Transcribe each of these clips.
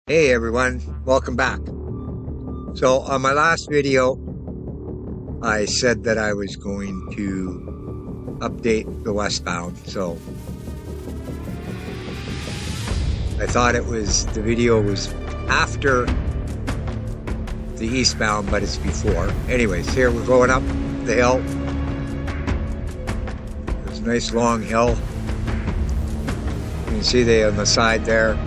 Hey everyone, welcome back. So on my last video, I said that I was going to update the Westbound. So I thought the video was after the eastbound, but it's before. Anyways, here we're going up the hill. There's a nice long hill. You can see they on the side there.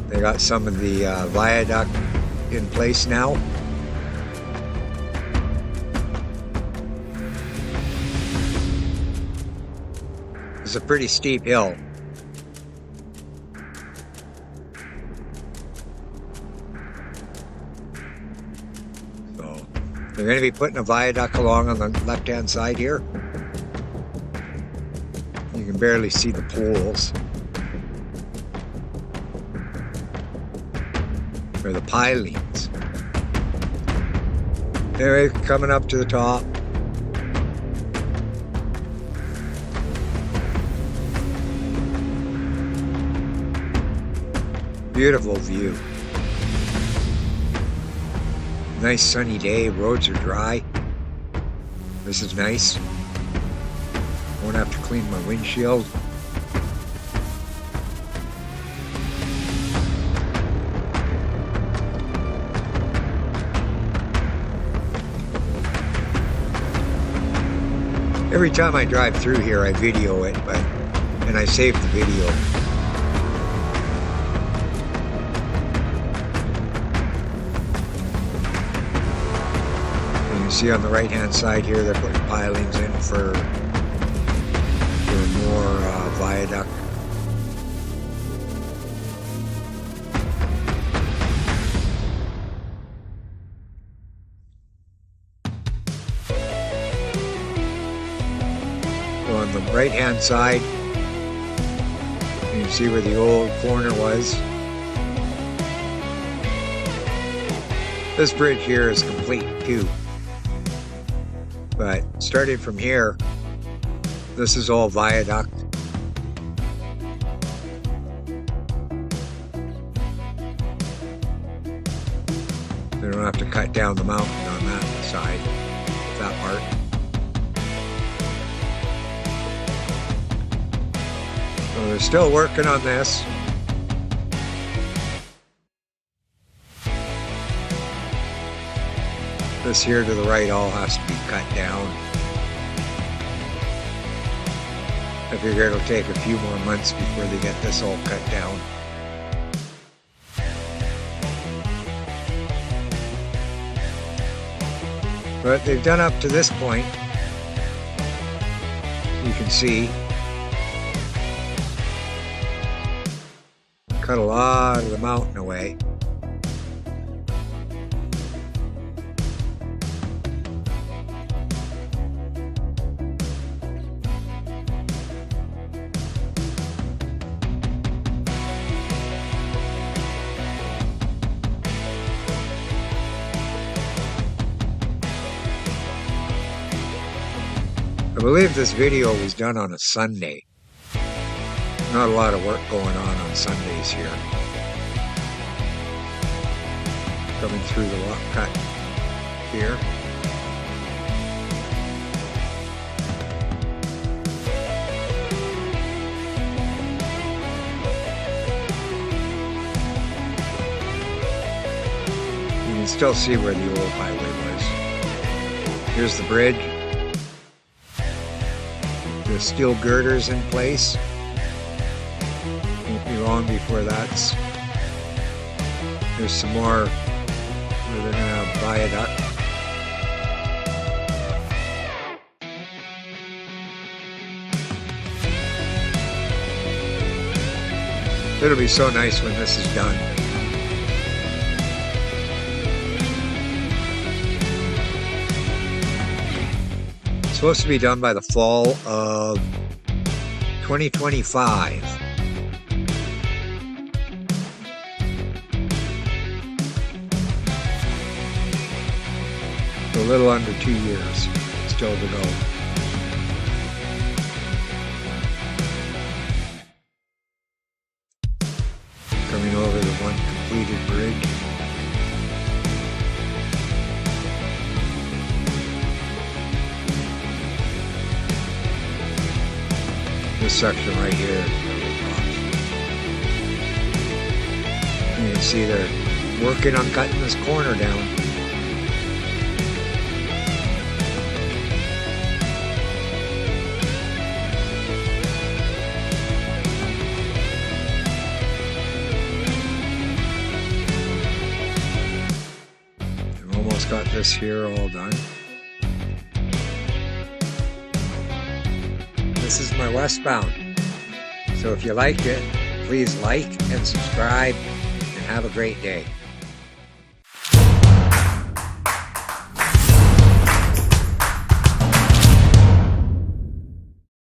They got some of the viaduct in place now. It's a pretty steep hill. So they're going to be putting a viaduct along on the left-hand side here. You can barely see the poles. Or the pilings. Anyway, coming up to the top. Beautiful view. Nice sunny day, roads are dry. This is nice. Won't have to clean my windshield. Every time I drive through here, I video it, and I save the video. And you see on the right-hand side here, they're putting pilings in for more viaduct. On the right-hand side, you can see where the old corner was. This bridge here is complete too. But starting from here, this is all viaduct. They don't have to cut down the mountain on that side, that part. So they're still working on this. This here to the right all has to be cut down. I figure it'll take a few more months before they get this all cut down. But they've done up to this point. You can see. Cut a lot of the mountain away. I believe this video was done on a Sunday. Not a lot of work going on Sundays here. Coming through the rock cut here. You can still see where the old highway was. Here's the bridge. There's steel girders in place. Won't be long before that's. There's some more where they're gonna have viaduct. It'll be so nice when this is done. It's supposed to be done by the fall of 2025. A little under 2 years still to go. Coming over the completed bridge. This section right here is really rough. You can see they're working on cutting this corner down. Almost got this here all done. This is my Westbound. So if you liked it, please like and subscribe and have a great day.